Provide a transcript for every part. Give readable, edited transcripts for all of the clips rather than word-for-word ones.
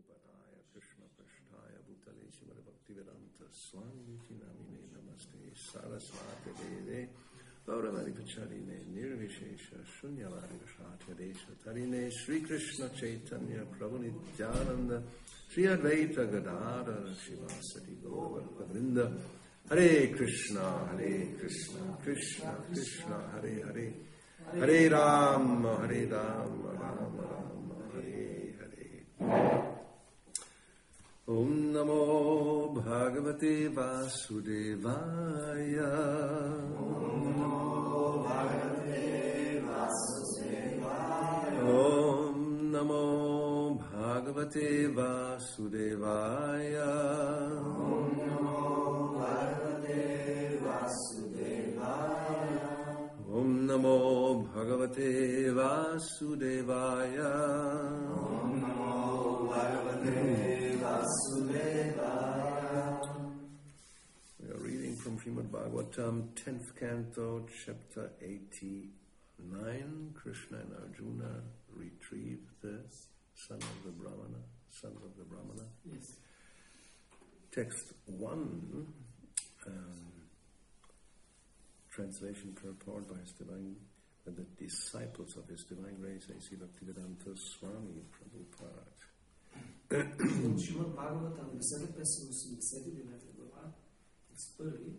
Padaya Krishna Prasthaya Bhutale Shimad Bhakti-vedanta Swami Namine Namaste Sarasvati Deve Gauravani Pacharine Nirvishesha Shunyavadi Vashatadesha Tarine Sri Krishna Chaitanya Prabhu Nityananda Sri Advaita Gadadhara Shivasati Gaura Vrinda Hare Krishna Krishna Krishna Hare Hare Hare Ram Ram Ram Hare Hare Om Namo Bhagavate Vasudevaya Om Namo Bhagavate Vasudevaya Om Namo Bhagavate Vasudevaya Om Namo Bhagavate Vasudevaya Om Namo Bhagavate Vasudevaya Om Namo Bhagavate Vasudevaya. We are reading from Srimad Bhagavatam, 10th canto, chapter 89. Krishna and Arjuna retrieve the sons of the Brahmana. Yes. Text 1, translation purport by His Divine, the disciples of His Divine Grace, A.C. Bhakti-vedanta Swami Prabhupada. Шримад Бхагаватам, 10-89 глава, текст 1,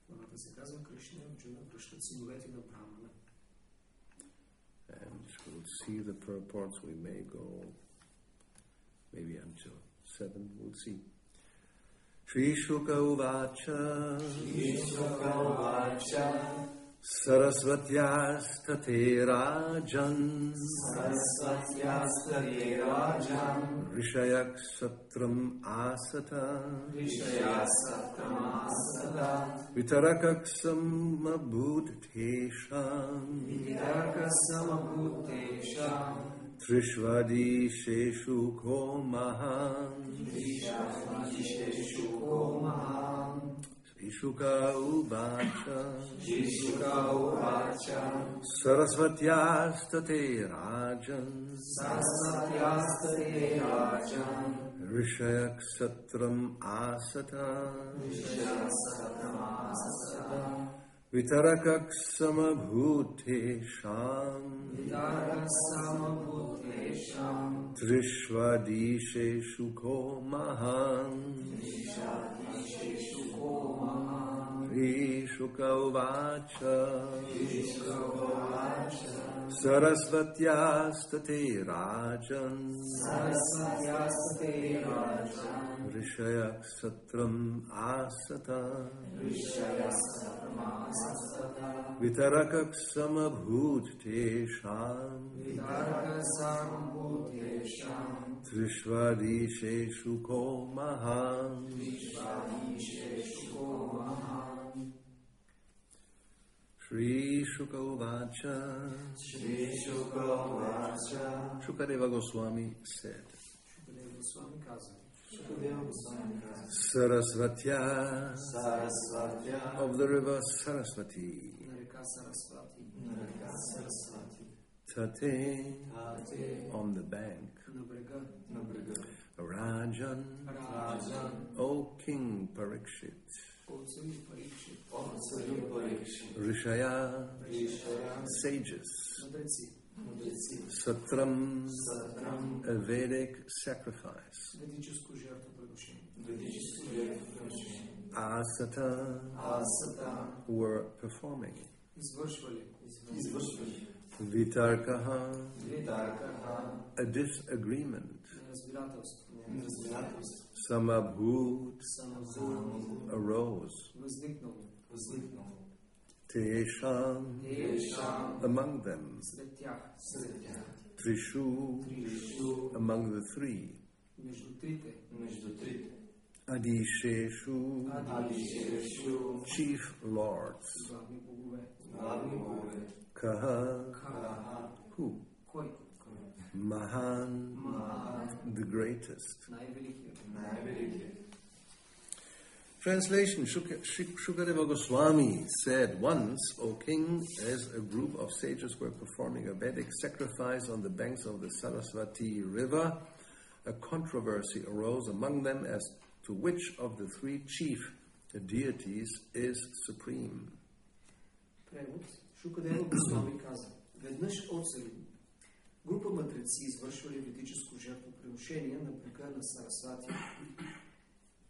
главата се казва Кришна и Арджуна връщат синовете на Брахмана. And we'll see the purports. We may go maybe until 7. We'll see. Shri Shuka Uvacha Sarasvatyastate Rajan Rishayak Satram Asata Vitarakaksam Abhutesham Trishvadi Sheshu Mahan Shuka Uvacha Sarasvatyastate Rajan Rishayak Satram Asata Vitarakaksama Bhutesham Trishvadishe Shuko Mahan Shri Shuka Uvacha Sarasvatyastate Rajan Rishayak Satram Asata Vitarakaksama Bhutesham Trishvadishe Shuko Mahan Shri Shuka Uvacha Shukadeva Goswami said, Sarasvatya of the river Sarasvati Tate on the bank Rajan O King Parikshit Rishaya sages Satram a Vedic sacrifice Asata were performing Vitarkaha a disagreement Samabhut arose Tesham among them Trishu among the three Adisheshu chief lords Kaha who Mahan the greatest. Translation, Shukadeva Goswami said, once, O king, as a group of sages were performing a Vedic sacrifice on the banks of the Sarasvati river, a controversy arose among them as to which of the three chief deities is supreme. Превод. Шукадева Госвами каза: веднъж оцели група мъдреци извършвали ведическо жертвоприношение на брега на Сарасвати.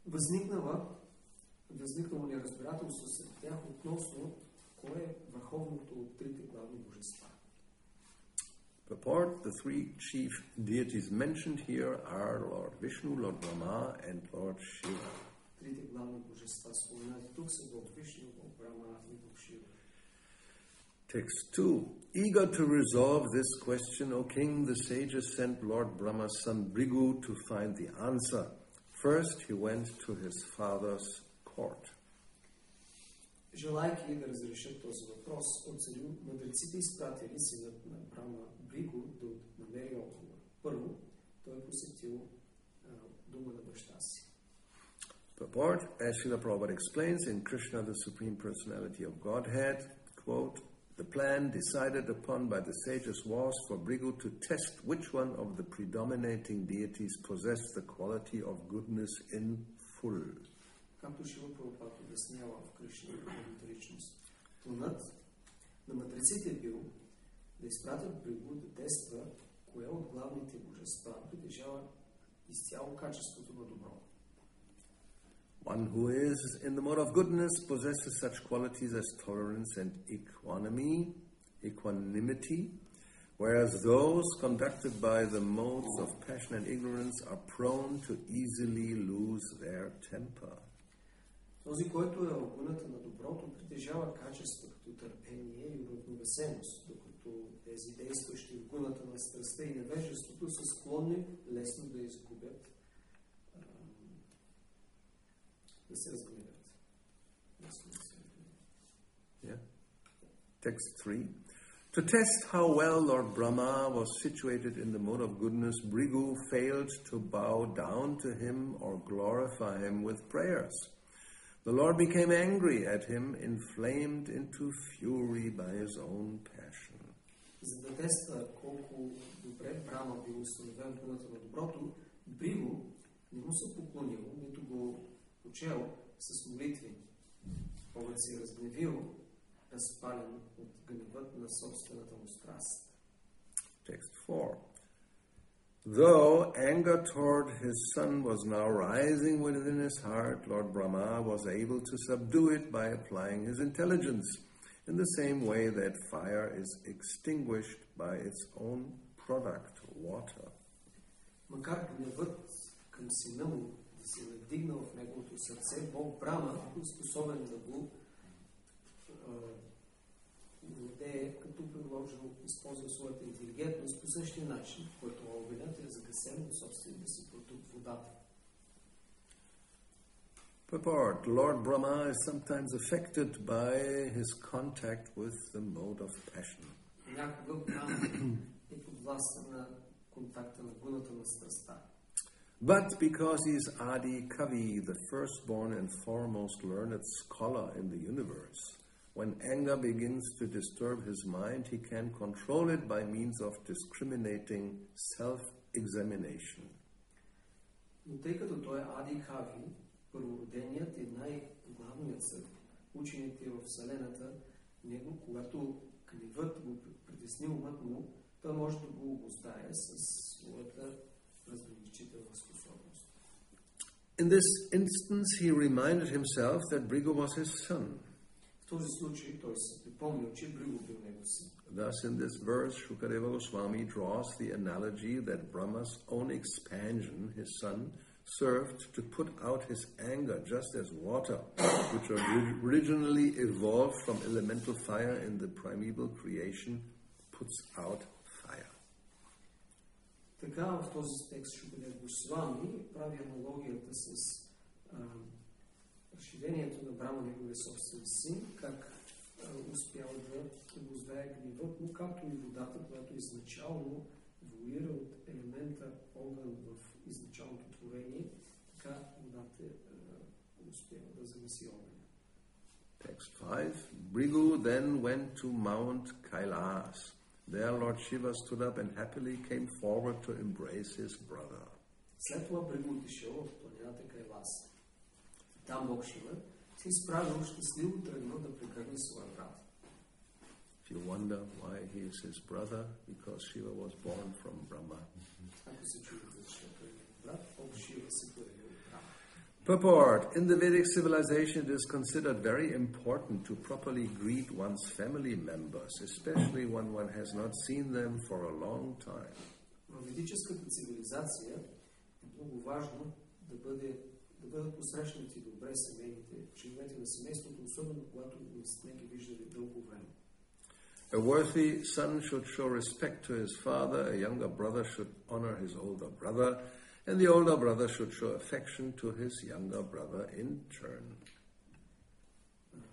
Възникнало неразбирателство сред тях относно кое е върховното от трите главни божества. Purport: the three chief deities mentioned here are Lord Vishnu, Lord Brahma, and Lord Shiva. Трите главни божества споменати тук са Бог Вишну, Бог Брахма и Бог Шива. Text 2. Eager to resolve this question, O king, the sages sent Lord Brahma's son Bhrigu to find the answer. First he went to his father's court. Желайки да разрешат този въпрос, от царю мъдреците изпратили синът на Брахма Бхригу да намери отговор. Първо, той посетил дома на баща си. Purport: as Srila Prabhupada explains in Krishna, the Supreme Personality of Godhead, quote, the plan decided upon by the sages was for Bhrigu to test which one of the predominating deities possessed the quality of goodness in full. Както Шрила Прабхупада обяснява в Кришна Духовната личност, планът на мъдреците бил да изпратят Бхригу да тества кое от главните божества притежава изцяло качеството на добро. One who is in the mode of goodness possesses such qualities as tolerance and equanimity, whereas those conducted by the modes of passion and ignorance are prone to easily lose their temper. Този, който е в гуната на доброто, притежава качества като търпение и уравновесеност, докато тези действащи в гуната на страстта и невежеството са склонни лесно да изгубят, да се разгневят. Yeah. Text 3. To test how well Lord Brahma was situated in the mode of goodness, Bhrigu failed to bow down to him or glorify him with prayers. The Lord became angry at him, inflamed into fury by his own passion. За да тества колко добре Брахма бил установен в гуната на доброто, Бхригу не му се поклонил, нито го учел с молитви. Богът се разгневил, разпален от гневът на собствената му страст. Text 4. Though anger toward his son was now rising within his heart, Lord Brahma was able to subdue it by applying his intelligence, in the same way that fire is extinguished by its own product, water. Макар гневът към сина му да се надигнал в неговото сърце, Бог Брахма бил способен да го владее, като използва своята интелигентност по същия начин, в който огънят е загасен от собствения си продукт водата. Purport: Lord Brahma is sometimes affected by his contact with the mode of passion. Някога Брахма е подвластен на контакта на гуната на страстта. But because he is Adi Kavi, the firstborn and foremost learned scholar in the universe, when anger begins to disturb his mind, he can control it by means of discriminating self-examination. Но тъй като той е Ади Кави, първороденият и най-главният сред учените в Вселената, него, когато гневът го притесни умът му, той може да го обуздае с своята разграничителна способност. In this instance, he reminded himself that Bhrigu was his son. В този случай той се припомнил, че Бхригу бил негов син. Thus, in this verse, Shukadeva Goswami draws the analogy that Brahma's own expansion, his son, served to put out his anger, just as water, which originally evolved from elemental fire in the primeval creation, puts out fire. Така в този текст Шукадева Госвами прави аналогията с разширението на Брахма, неговия собствен син, как успял да обуздае гневът му, както и водата, която изначално еволюира от елемента огън в изначалното творение, така водата успява да загаси огън. Text 5. Bhrigu then went to Mount Kailas. There Lord Shiva stood up and happily came forward to embrace his brother. След това Бригу отишъл в планината край Ласа. Там Бог Шива се изправил щастливо тръгнал да прегърне своя брат. If you wonder why he is his brother, because Shiva was born from Brahma. Ако се чудите, защо той е брат, Бог Шива се появил от Брахма. Purport. In the Vedic civilization, it is considered very important to properly greet one's family members, especially when one has not seen them for a long time. В ведическата цивилизация е много важно да бъдат посрещнати добре семейните, членовете на семейството, особено когато не сме ги виждали дълго време. A worthy son should show respect to his father, a younger brother should honor his older brother, and the older brother should show affection to his younger brother in turn.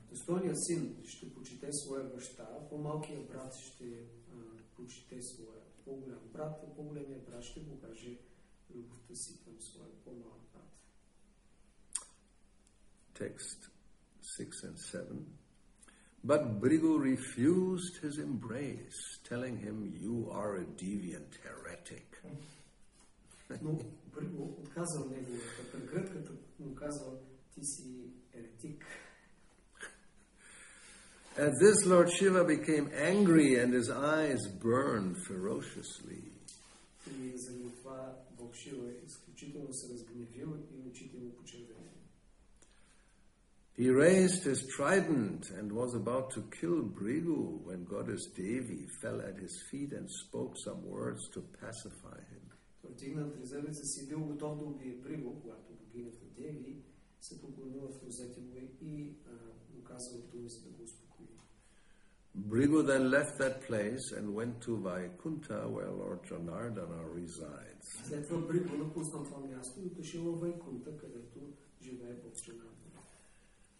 Достойният син ще почете своя баща, по-малкият брат ще почете своя по-голям брат, а по-големият брат ще покаже любовта си към своя по-малък брат. Text 6 and 7. But Bhrigu refused his embrace, telling him, "You are a deviant heretic." Но Бригу отказал неговата прегръдка, като му казал, ти си еретик. At this, Lord Shiva became angry and his eyes burned ferociously. И заради това Бог Шива изключително се разгневил и очите му почервени. He raised his trident and was about to kill Bhrigu when Goddess Devi fell at his feet and spoke some words to pacify him. Той вдигна трезъбеца си, бил готов да убие Бригу, когато богинята Деви се поклонила в нозете му и му казала думи, за да го успокои. Bhrigu then left that place and went to Vaikuntha, where Lord Janardana resides. След това Бригу напуснал това място и отишъл във Вайкунта, където живее Бог Janardana.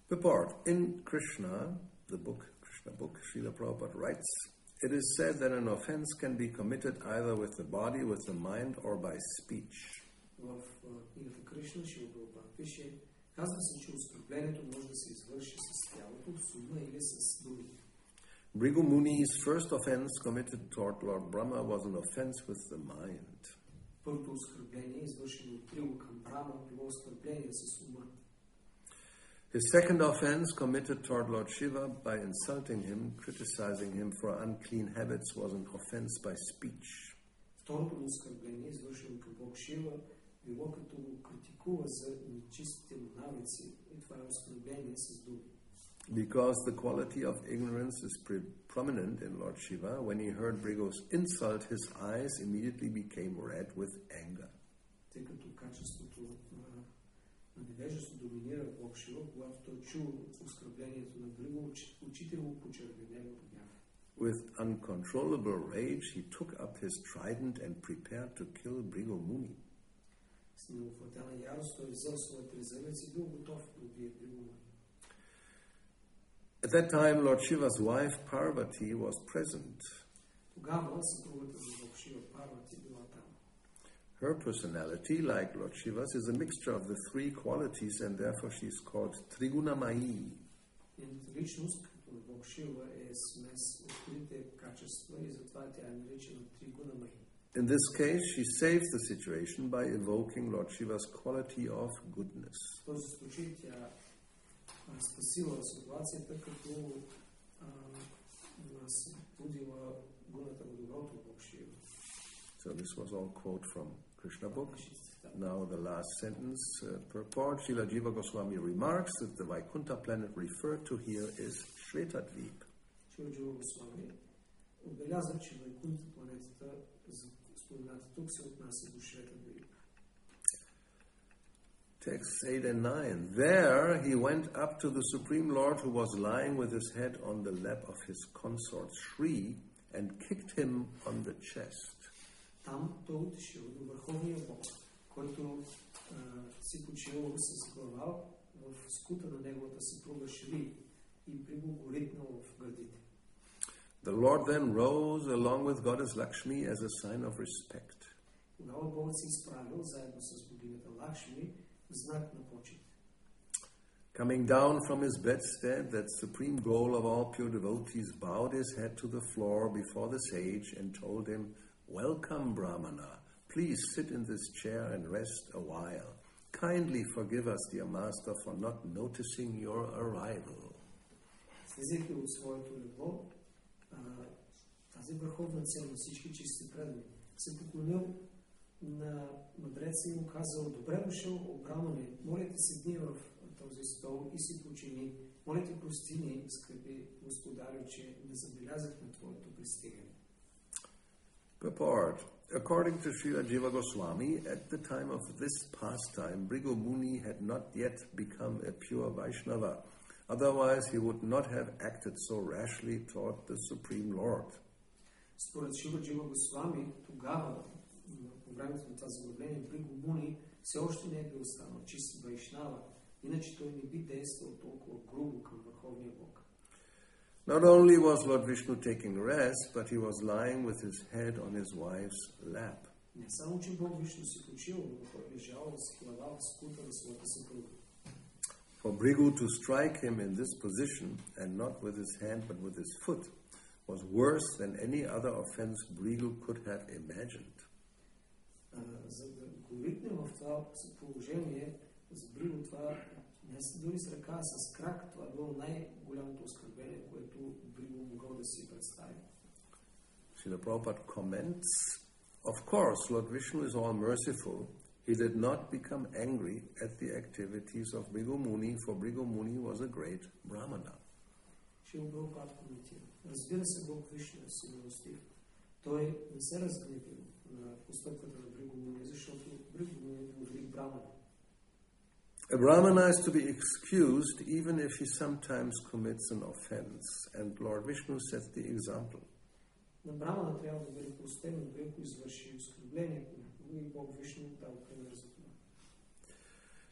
Purport. In Krishna book, Srila Prabhupada writes, it is said that an offense can be committed either with the body, with the mind, or by speech. В книгата Кришна Шрила Прабхупада пише, казва се, че оскърблението може да се извърши с тялото, с ума или с думи. Bhrigu Muni's first offense committed toward Lord Brahma was an offense with the mind. Първото оскърбление, извършено от Бригу към Брахма, било оскърбление с ума. His second offense committed toward Lord Shiva by insulting him, criticizing him for unclean habits, was an offense by speech. Второто му оскърбление, извършено към Бог Шива, било като го критикува за нечистите му навици, и това е оскърбление с думи. Because the quality of ignorance is prominent in Lord Shiva, when he heard Bhrigu's insult, his eyes immediately became red with anger. Тъй като качеството на невежество доминира в Бог Шива, когато той чул оскърблението на Бригу, очите му почервенели от гняв. With uncontrollable rage, he took up his trident and prepared to kill Bhrigu Muni. С неухватена ярост той взел своя трезъбец и бил готов да убие Бригу Муни. At that time, Lord Shiva's wife Parvati was present. Тогава съпругата на Бог Шива Парвати била там. Her personality, like Lord Shiva's, is a mixture of the three qualities, and therefore she is called Trigunamayi. Нейната личност, като на Бог Шива, е смес от трите качества и затова тя е наричана Тригунамаи. In this case, she saves the situation by evoking Lord Shiva's quality of goodness. В този случай тя спасила ситуацията, като будила гуната на доброто Бог Шива. So this was all quote from Krishna book. Now the last sentence, purport. Srila Jiva Goswami remarks that the Vaikuntha planet referred to here is Shvetadvip. Шрила Джива Госвами отбелязва, че Вайкунта планетата, спомената тук, се отнася до Шветадвип. Texts 8 and 9. There he went up to the Supreme Lord, who was lying with his head on the lap of his consort Shri, and kicked him on the chest. Там той отишъл до Върховния Бог, който си почивал с глава в скута на неговата съпруга Шри и Бригу го ритнал в гърдите. The Lord then rose along with Goddess Lakshmi as a sign of respect. Тогава Бог се изправил заедно с богинята Лакшми в знак на почет. Coming down from his bedstead, that supreme goal of all pure devotees bowed his head to the floor before the sage and told him, "Welcome, Brahmana. please sit in this chair and rest a while. Kindly forgive us, dear master, for not noticing your arrival. Слизайки от своето легло, тази върховна цел на всички чисти предани, се поклонил на мъдреца и му казал: добре дошъл, о брамане, моля те седни в този стол и си почини. Моля те прости ни, скъпи господарю, че не забелязахме твоето пристигане. Purport. According to Srila Jiva Goswami, at the time of this pastime, Bhrigu Muni had not yet become a pure Vaishnava. Otherwise, he would not have acted so rashly toward the Supreme Lord. Според Шрила Джива Госвами, тогава, по времето на това заглавление, Бхригу Муни все още не е бил станал чист вайшнава, иначе той не би действал толкова грубо към Върховния Бог. Not only was Lord Vishnu taking rest, but he was lying with his head on his wife's lap. Не само, че Бог Вишну си почил, но той лежал с глава в скута на своята съпруга. For Bhrigu to strike him in this position, and not with his hand but with his foot, was worse than any other offense Bhrigu could have imagined. За да го ритне в това положение, за Бхригу това не са дори с ръка, а с крак, това било най-голямото оскърбение, което Бхригу могъл да си представи. Srila Prabhupada comments, of course, Lord Vishnu is all merciful. He did not become angry at the activities of Bhrigu Muni, for Bhrigu Muni was a great Brahmana. Шрила Прабхупада коментира. Разбира се, Бог Вишну е всемилостив. Той не се разгневил на постъпката на Бхригу Муни, защото Бхригу Муни е велик браман. A Brahmana is to be excused even if he sometimes commits an offense, and Lord Vishnu sets the example. На брамана трябва да бъде простен, дори ако извърши оскърбление, и Бог Вишну дава пример за това.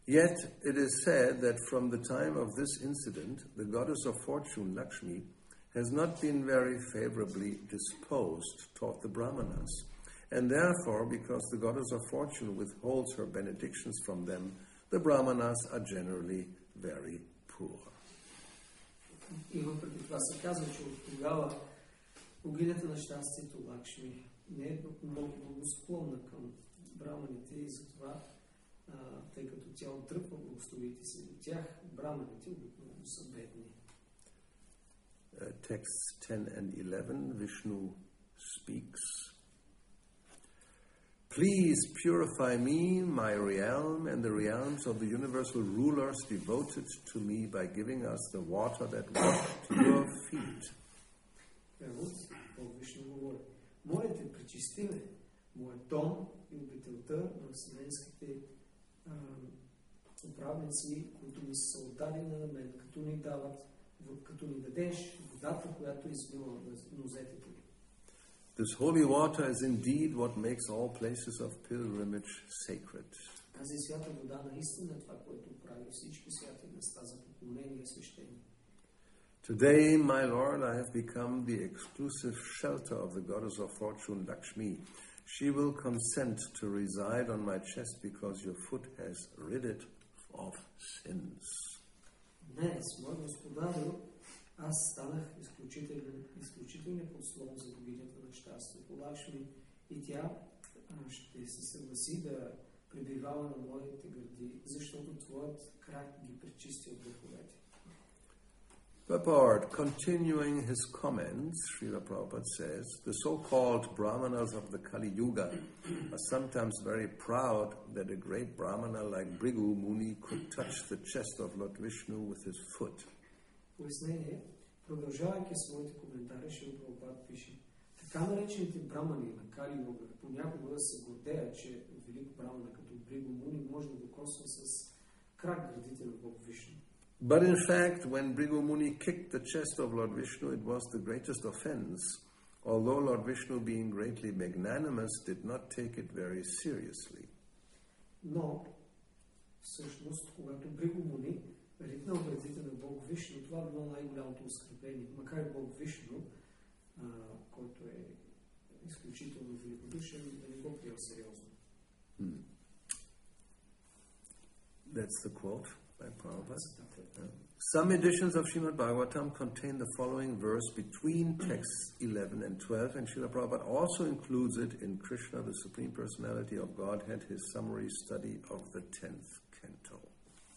Yet it is said that from the time of this incident, the goddess of fortune, Lakshmi, has not been very favorably disposed toward the Brahmanas, and therefore, because the goddess of fortune withholds her benedictions from them, the Brahmanas are generally very poor. И въпреки това се казва, че от тогава богинята на щастието Лакшми не е много благосклонна към браманите и затова, тъй като тя отдръпва благословите си до тях, браманите обикновено са бедни. Texts 10 and 11, Vishnu speaks. Please purify me, my realm, and the realms of the universal rulers devoted to me by giving us the water that washed your feet. Вишну говори: моля те, пречисти ме, моят дом и обителта на вселенските управници, които ми са отдадени на мен, като ни дадеш водата, която извила на нозете ми. This holy water is indeed what makes all places of pilgrimage sacred. Тази свята вода наистина това, което прави всички святи места за поклонение и свещение. Today, my Lord, I have become the exclusive shelter of the goddess of fortune, Lakshmi. She will consent to reside on my chest because your foot has rid it of sins. Днес, мой господарю, аз станах изключителен подслон за богинята на щастието Лакшми и тя ще се съгласи да пребивава на моите гърди, защото твоят крак ги пречисти от греховете. Purport, continuing his comments, Srila Prabhupada says, the so-called Brahmanas of the Kali Yuga are sometimes very proud that a great Brahmana like Bhrigu Muni could touch the chest of Lord Vishnu with his foot. Пояснение, продължавайки своите коментари, Шрила Прабхупада пише: така наречените брамани на Кали Юга понякога се гордеят, че велик брамана като Бхригу Муни може да докосва с крак гърдите на Бог Вишну. But in fact, when Bhrigu Muni kicked the chest of Lord Vishnu, it was the greatest offense, although Lord Vishnu, being greatly magnanimous, did not take it very seriously. Но, всъщност, когато Бхригу Муни ритнал гърдите на Бог Вишну, това било най-голямото оскърбление. Макар Бог Вишну, който е изключително великодушен, да не го приел сериозно. That's the quote. by Prabhupada. Some editions of Srimad Bhagavatam contain the following verse between texts 11 and 12, and Srila Prabhupada also includes it in Krishna, the Supreme Personality of Godhead, his summary study of the 10th canto.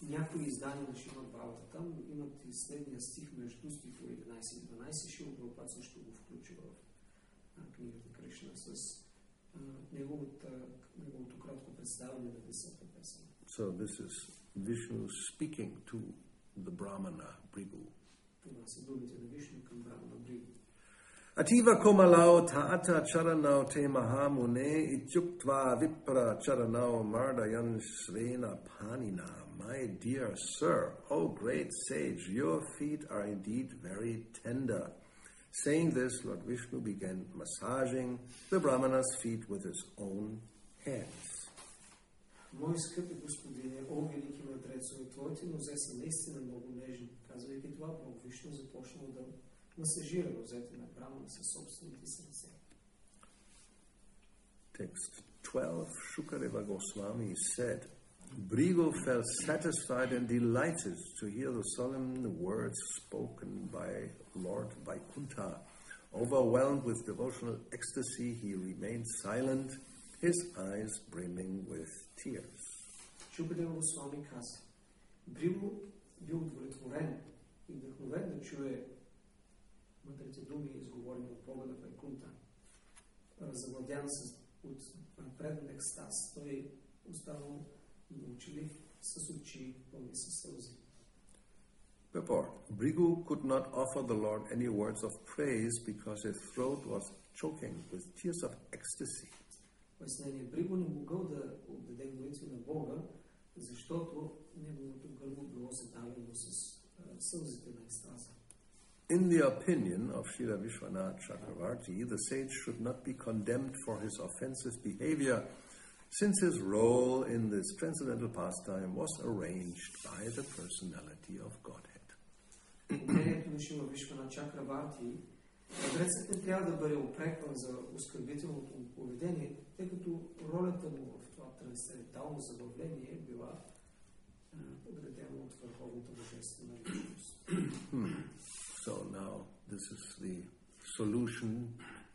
Някои издания на Шримад Бхагаватам имат и следния стих между стихове 11 и 12. Шрила Прабхупад също го включи в книгата Кришна с неговото кратко представяне на 10-та песен. So this is Vishnu speaking to the Brahmana Bhrigu. Това са думите на Вишну към Брахмана Бригу. Ativa komalao ta'ata charanao te mahamune ityuktva vipra charanao mardayan svena panina. My dear sir, O great sage, your feet are indeed very tender. Saying this, Lord Vishnu began massaging the Brahmana's feet with his own hands. Мои скъпи господине, о велики мъдрецове, твоите нозе са наистина много нежни. Казвайки това, Бог Вишну започнал да масажира нозете на Брамана със собствените си ръце. Text 12, Shukadeva Goswami said, Bhrigu felt satisfied and delighted to hear the solemn words spoken by Lord Vaikuntha. Overwhelmed with devotional ecstasy, he remained silent, his eyes brimming with tears. Shukadeva Goswami каза, Бригу бил удовлетворен и вдъхновен да чуе мъдрите думи, изговорени от Бога на Вайкунта. Завладян от предан екстаз, той останал мълчалив с очи пълни със сълзи. Therefore, Bhrigu could not offer the Lord any words of praise because his throat was choking with tears of ecstasy. Пояснение, Бригу не могъл да отдаде молитви на Бога, защото неговото гърло било задавено с сълзите на екстаза. In the opinion of Srila Vishwanath Chakravarti, the sage should not be condemned for his offensive behavior, since his role in this transcendental pastime was arranged by the personality of Godhead. Мнението на Шрила Вишванат Чакраварти, мъдрецът не трябва да бъде упрекван за оскърбителното му поведение, тъй като ролята му в това трансцендентално забавление е била подредена от върховната божествена личност. So now this is the solution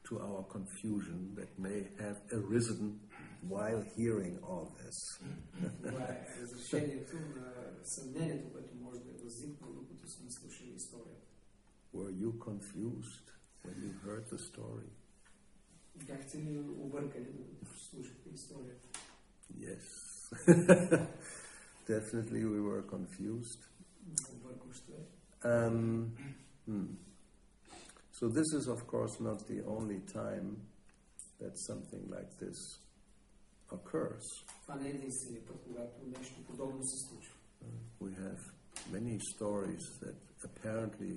to our confusion that may have arisen while hearing all this. Това е разрешението на съмнението, което може да е възникнало, докато сме слушали историята. Were you confused when you heard the story? Бяхте ли объркани, докато слушахте историята? Yes. Definitely we were confused. Объркващо е. So this is of course not the only time that something like this occurs. Това не е единственият път, когато нещо подобно се случва. We have many stories that apparently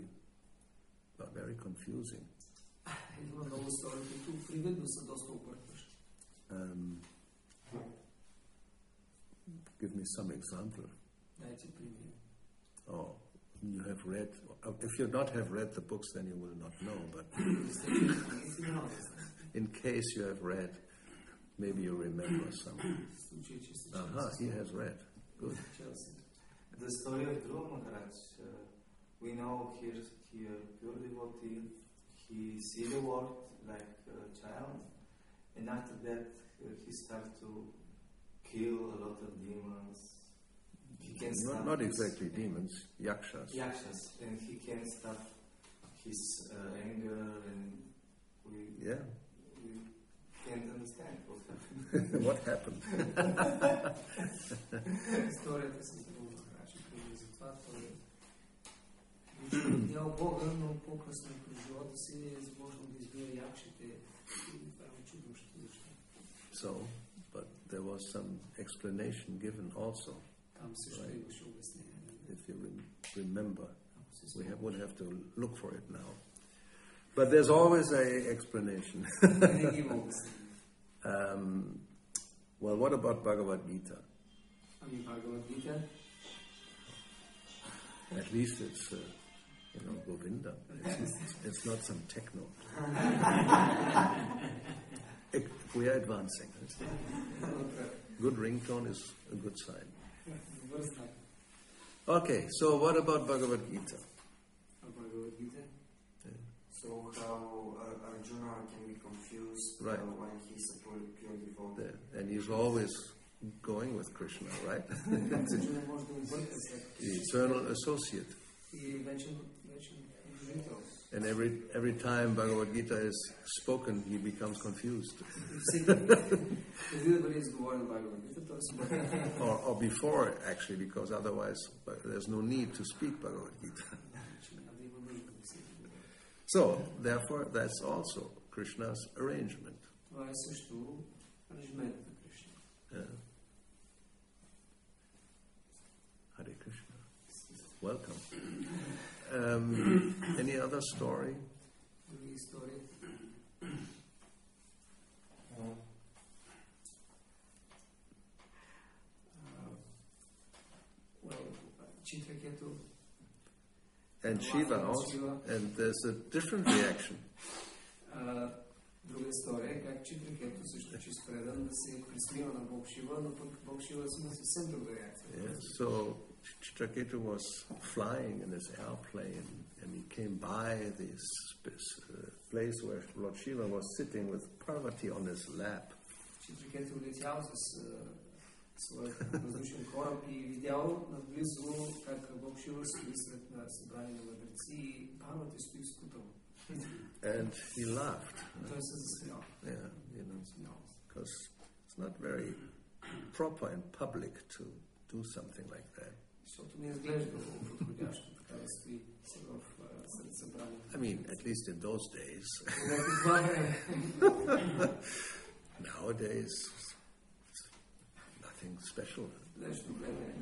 are very confusing. Има много истории, които привидно са доста объркващи. Give me some example. Дайте пример. Oh, you have read. If you not have read the books, then you will not know. But in case you have read, maybe you remember some. Aha, he has read. Good. The story of Dhruva Maharaj. We know here pure devotee. He see the world like a child, and after that he started to kill a lot of demons. He can not exactly demons, yakshas. Yakshas, and he can stop his anger, and we can't understand what happened. What happened? Историята с Dhruva Maharaj е за това, видял Бога, но по-късно през живота си е започнал да избира якшите и това е чудващо защо. So, but there was some explanation given also. Там също имаше обяснение. If you remember, we would have to look for it now. But there's always an explanation. Well, what about Bhagavad Gita? Bhagavad Gita? At least it's, Govinda. It's not some techno. We are advancing. Good ringtone is a good sign. Okay, so what about Bhagavad Gita? Bhagavad Gita. So how Arjuna can be confused Right. when he's a pure devotee. And he's always going with Krishna, right? Arjuna може да обърка след The eternal associate. и вечен дружител. And every time Bhagavad Gita is spoken, he becomes confused. Преди да бъде изговорен Бхагавад Гита, той се бърка. Or before, actually, because otherwise there's no need to speak Bhagavad Gita. So, therefore, that's also Krishna's arrangement. Това е също аранжимент на Кришна. Hare Krishna. Welcome. Any other story? Други истории. Читракету. And Shiva also. And there's a different reaction. Друга история, как Читракету също че спредан да се присмива на Бог Шива, но пък Бог Шива има съвсем друга реакция. Yeah, so Chitraketu was flying in his airplane and he came by this place where Lord Shiva was sitting with Parvati on his lap. Читракету летял с своят въздушен кораб и видял наблизо как Бог Шива стои сред на събрание на мъдреци и Парвати стои в скута му. And he laughed. Той се засмял. Yeah, because it's not very proper in public to do something like that. Защото не изглежда подходящо така да стои сред събрание. I mean, at least in those days. Nowadays, nothing special.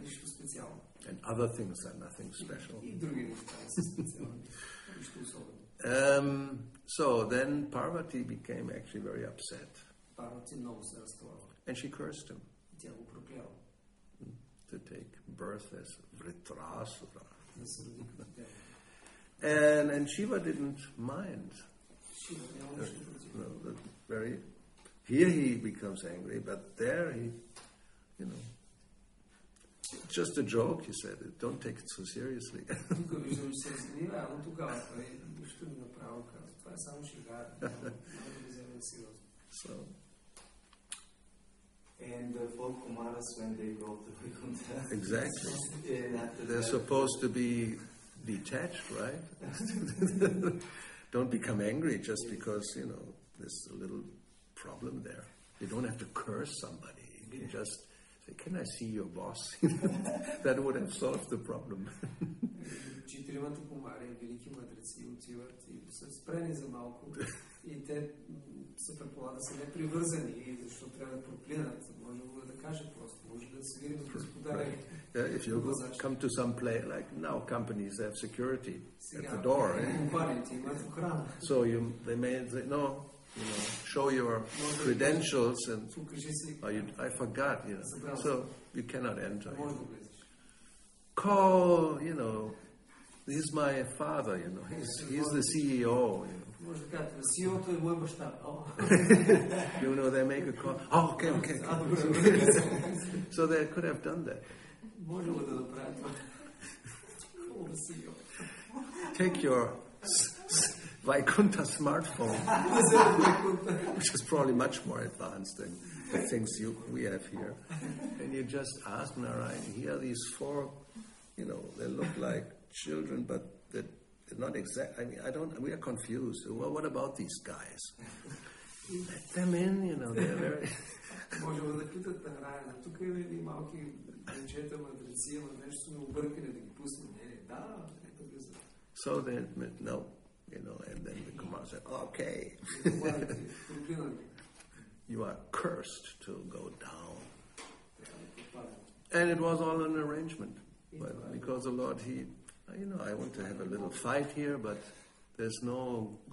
Нищо специално. And other things are nothing special. И други неща са специални. Нищо особено. So then Parvati became actually very upset. Парвати много се разстроила. And she cursed him. Тя го прокляла. To take birth as Vritrasura. Да се роди като тя. And Shiva didn't mind. Шива няма нищо против. Here he becomes angry, but there he, just a joke, he said. Don't take it so seriously. Тук виждам, че се разгнива, но тогава той нищо не направо казва. Това е само шега. Няма да вземе сериозно. So. And for Kumaras when they go to Vaikuntha. Exactly. Yeah, they're supposed to be detached, right? Don't become angry just because, there's a little problem there. You don't have to curse somebody. You can just say, can I see your boss? That would have solved the problem. Четиримата кумари, велики мъдреци, отиват и са спрени за малко. И те се предполага да са непривързани, защото трябва да проклинат. Може да каже просто, може да се види от господаря. If you come to some place, like now companies have security at the door. So they may say, no, show your credentials and I forgot, so you cannot enter. Call, he's my father, he's the CEO, they make a call. Oh, okay. So they could have done that. Take your Vaikuntha smartphone, which is probably much more advanced than the things we have here. And you just ask Narayan, here are these four, they look like children, but they're not exact. I mean, we are confused. Well, what about these guys? Let them in, they're very... Можем да питат Нараяна. Тук е ли малки момчета, мъдреци, ама нещо сме объркали да ги пуснем. Да, нека влизат. So they admit, no, and then the Kumar said, okay. You are cursed to go down. And it was all an arrangement. But because the Lord, I want to have a little fight here, but there's no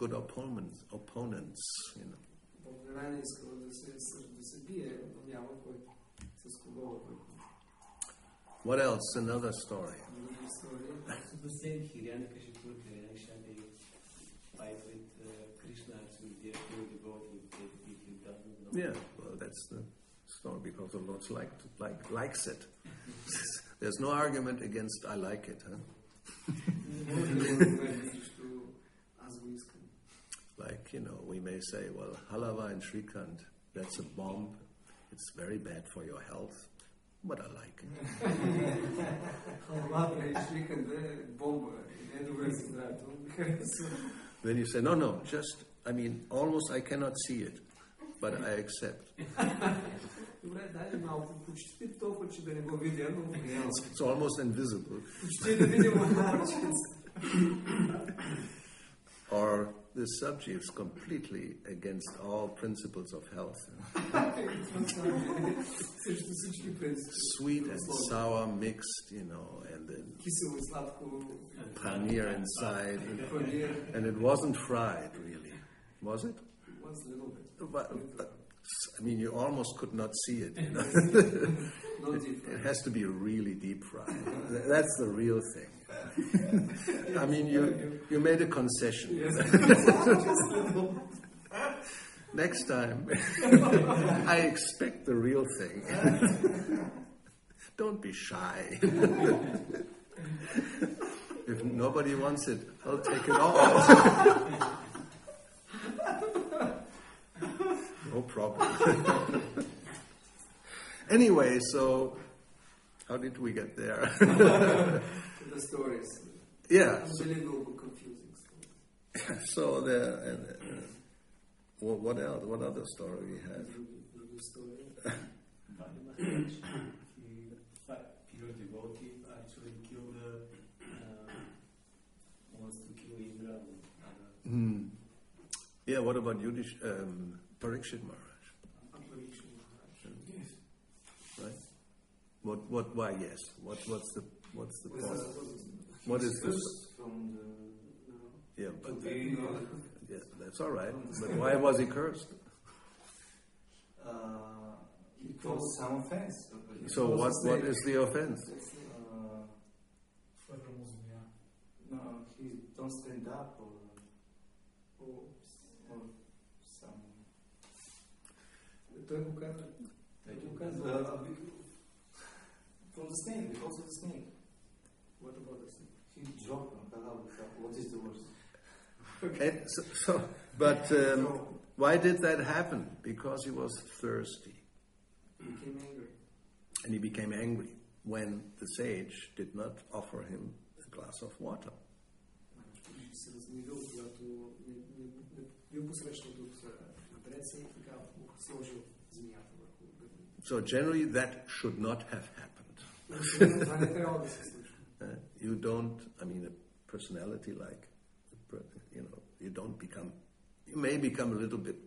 good opponents. What else? Another story. Yeah, well, that's the story because the Lord likes it. There's no argument against I like it, huh? Like, we may say, well, halava and shrikant, that's a bomb. It's very bad for your health, but I like it. Then you say, no, just, almost I cannot see it, but I accept. It's almost invisible. Or this subject is completely against all principles of health. Sweet and sour mixed, and then paneer inside. And it wasn't fried, really. Was it? It was a little bit. But, you almost could not see it. It has to be really deep fried. That's the real thing. You made a concession. Yes. Next time, I expect the real thing. Don't be shy. If nobody wants it, I'll take it all. No problem. Anyway, so how did we get there? The stories. Yeah. Unbelievable, confusing stories. So what else? What other story we have? Pure devotee actually wants to kill Indra. Yeah. What about Parikshit Maharaj? Yes. Right. What? Why? Yes. What's the point? What is this? From the Yeah, but that's all right. But why was he cursed? It was some offense. So what is the offense? No, he don't stand up or some. From the snake, because of the snake. What about the snake? He dropped him. What is the worst? Okay. Why did that happen? Because he was thirsty. He became angry. And he became angry when the sage did not offer him a glass of water. So generally that should not have happened. You don't, a personality like, you may become a little bit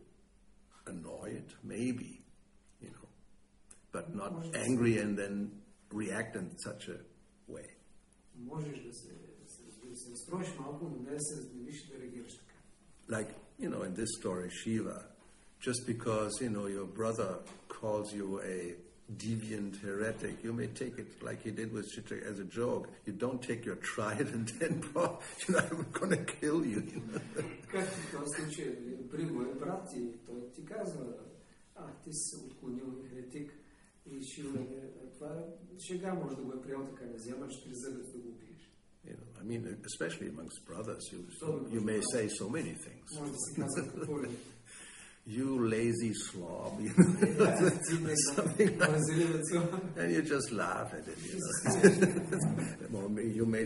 annoyed, maybe, but not angry and then react in such a way. Like, in this story, Shiva, just because, your brother calls you a deviant heretic, you may take it like he did with Chitra as a joke. You don't take your trident and, I'm going to kill you. Especially amongst brothers, you may say so many things. You lazy slob, something like that. And you just laugh at it. You may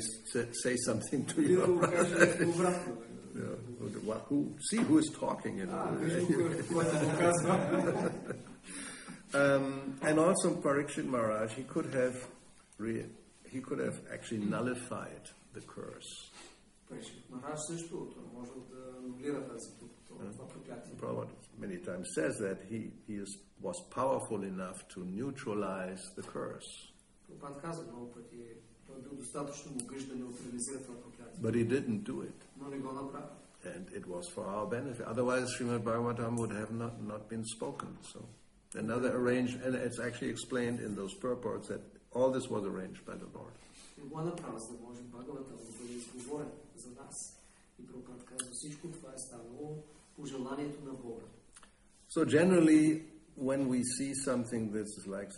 say something to your brother. See who is talking. And also Parikshit Maharaj, he could have actually nullified the curse. Prabhupada many times says that he was powerful enough to neutralize the curse. But he didn't do it. And it was for our benefit. Otherwise, Srimad Bhagavatam would have not been spoken. So another arranged, and it's actually explained in those purports that all this was arranged by the Lord. So generally, when we see something that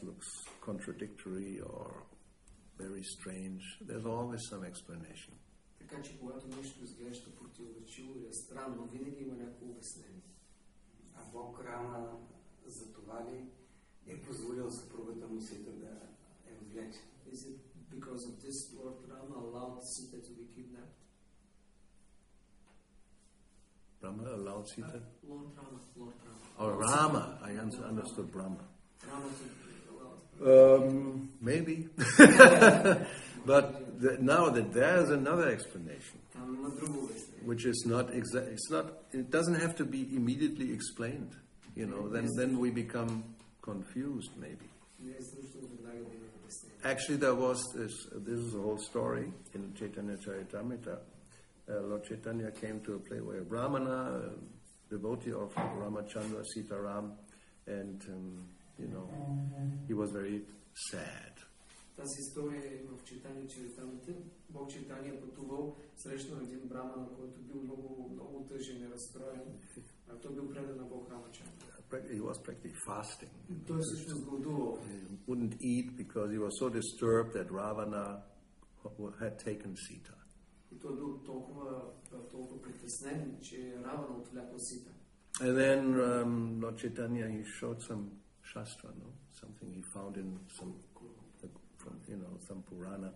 looks contradictory or very strange. There's always some explanation. Така че когато нещо изглежда противоречиво или е странно, винаги има някакво обяснение. А Бог Рама за това ли е позволил съпругата му Сита да я отвлече? Is it because of this Lord Rama allowed Sita to be kidnapped? Brahma allowed Sita? Lord Rama. Or Rama, I understood Brahma. Rama to be allowed. Maybe. But now that there's another explanation, Там има друго обяснение. which is not exact. It doesn't have to be immediately explained. Then we become confused, maybe. Не е нужно веднага да има обяснение. Actually, there was this is a whole story in Chaitanya Charitamrita. Lord Chaitanya came to a place where Brahmana, a devotee of Ramachandra, Sitaram, and he was very sad. Тази история е в Чайтания Чаритамрita. Бог Чайтания пътувал, срещнал един брамана, който бил много тъжен и разстроен. А той бил предан на Бог Рамачандра. He was practically fasting. Той всъщност гладувал. He wouldn't eat because he was so disturbed that Ravana had taken Sita. И той бил толкова притеснен, че Равана отвлякал Сита. And then Lord Chaitanya, he showed some shastra, something he found in some Purana,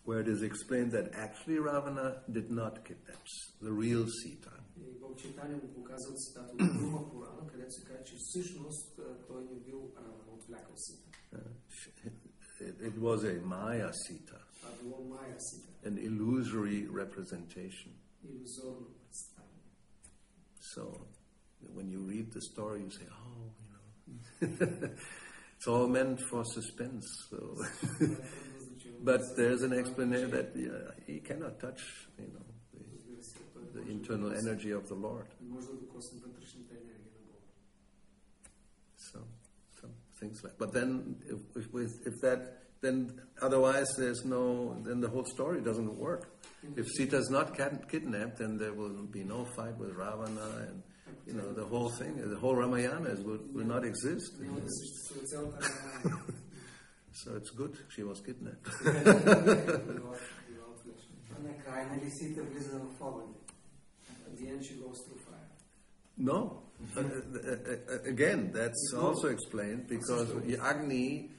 where it is explained that actually Ravana did not kidnap the real Sita. И Бог Чайтания му показал цитата от друга Пурана, където се казва, че всъщност той не бил Равана отвлякал Сита. It was a Maya Sita. А било Майя Сита. An illusory representation. Илюзорно представяне. So, when you read the story, you say, it's all meant for suspense. So. But there's an explanation that he cannot touch, the internal energy of the Lord. So, some things like. But then, if that, then otherwise then the whole story doesn't work. If Sita is not kidnapped, then there will be no fight with Ravana, and the whole thing, the whole Ramayana will not exist. So it's good she was kidnapped. Накрая нали Сита влиза в огън? No. Again, that's also explained because Agni,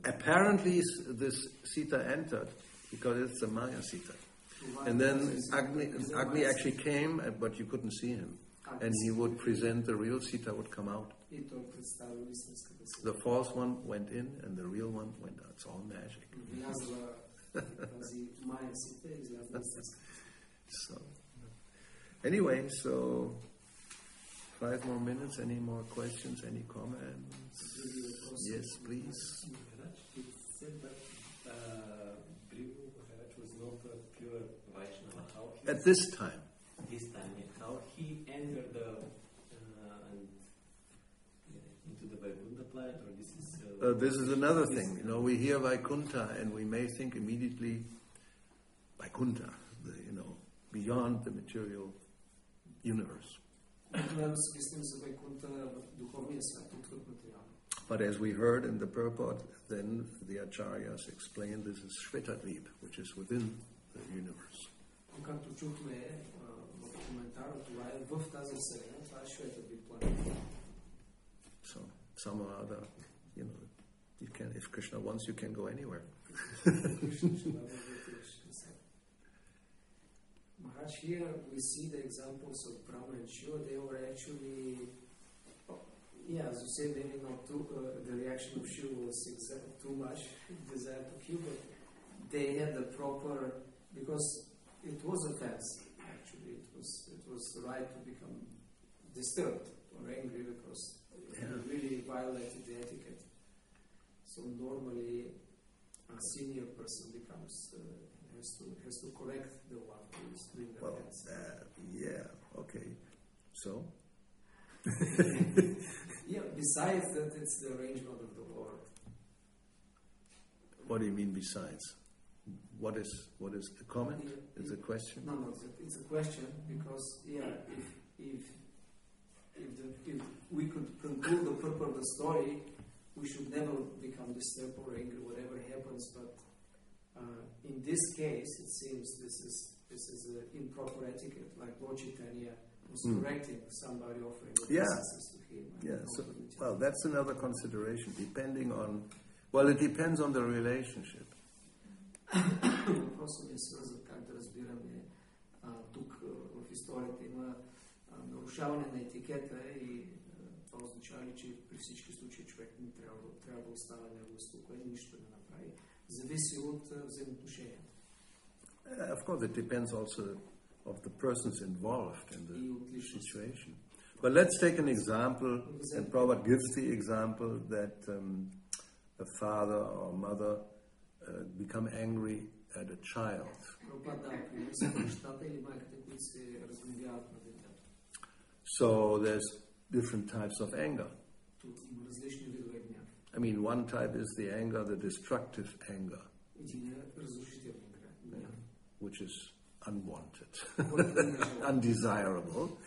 apparently this Sita entered because it's a Maya Sita. And then Agni actually came, but you couldn't see him. And he would present the real Sita would come out. The false one went in and the real one went out. It's all magic. So, anyway, 5 more minutes. Any more questions? Any comments? Yes, please. It said that Bhrigu Maharaj was not a pure Vaishnava. At this time. How he entered into the Vaikuntha planet, or this is another thing. We hear Vaikuntha and we may think immediately Vaikuntha, beyond the material universe. But as we heard in the purport, then the Acharyas explain this is Shvetadvip, which is within the universe. So, some or other, you can, if Krishna wants, you can go anywhere. Maharaj, here we see the examples of Brahma and Shiva. They were actually, as you say, maybe not too, the reaction of Shiva was too much desire to kill, but they had the proper, because it was offense. Actually, it was right to become disturbed or angry because it really violated the etiquette. So normally, a senior person becomes has to correct the one who is doing the offense. Okay. So. Besides that, it's the arrangement of the Lord. What do you mean besides? What is the comment? It's a question? No, it's a question because if we could conclude the purpose of the story, we should never become disturbed or angry, whatever happens. But In this case, it seems this is improper etiquette, like Lord Chaitanya was correcting somebody offering obeisances to him. Yeah, well, that's another consideration, depending on, well, it depends on the relationship. Въпросът е свързан, как да разбираме тук в историята има нарушаване на етикета и това означава ли, че при всички случаи човек не трябва да остава негово нищо не направи. Зависи от взаимоотношения. Of course, it depends also of the persons involved in the situation. But let's take an example, and Prabhupada gives the example that a father or mother become angry at a child. So there's different types of anger. I mean, one type is the anger, the destructive anger, which is unwanted, undesirable.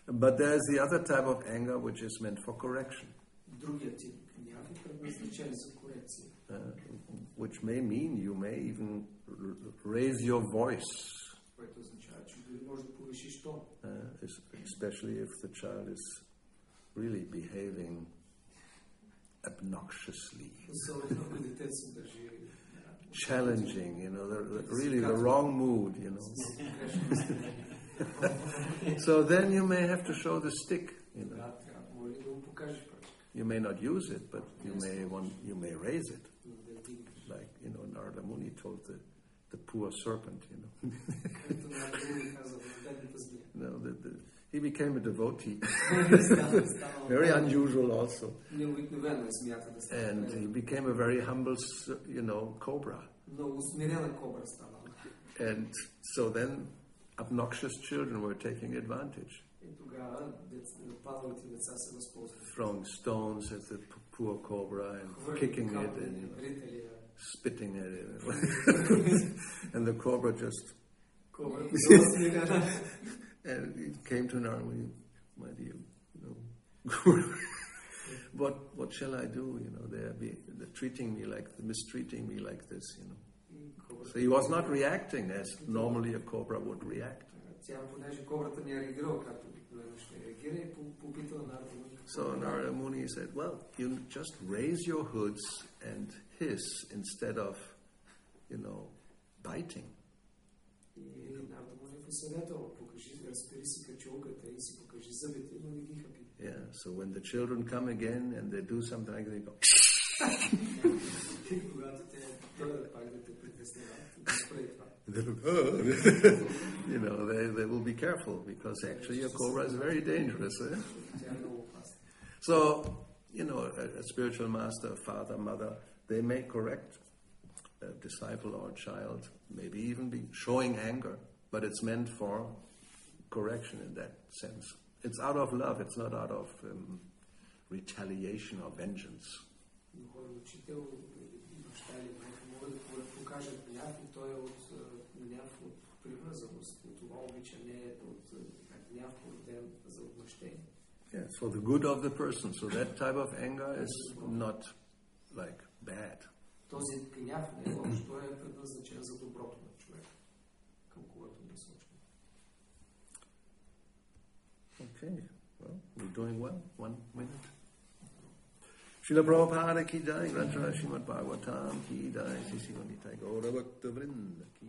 But there's the other type of anger which is meant for correction. Which may mean you may even raise your voice, especially if the child is really behaving obnoxiously, challenging, really the wrong mood, So then you may have to show the stick, You may not use it, but you may raise it. Like, Narada Muni told the poor serpent, he became a devotee. Very unusual also. And he became a very humble, cobra. And so then obnoxious children were taking advantage. Throwing stones at the poor cobra and kicking it and spitting at it. And the cobra just... And it came to Narada, my dear, what shall I do? They're treating me mistreating me like this, So he was not reacting as normally a cobra would react. So Narada Muni said, well, you just raise your hoods and hiss instead of, biting. Yeah, so when the children come again and they do something like they go, they will be careful because actually a cobra is very dangerous. So, a spiritual master, father, mother, they may correct a disciple or a child, maybe even be showing anger, but it's meant for correction in that sense. It's out of love, it's not out of retaliation or vengeance. Yeah, it's for the good of the person. So that type of anger is not like bad. Okay, well, we're doing well. 1 minute. Srila Prabhupada ki jai, Granthara Srimad Bhagavatam ki jai, Sri Sri Nitai Gaura Bhakta Vrinda ki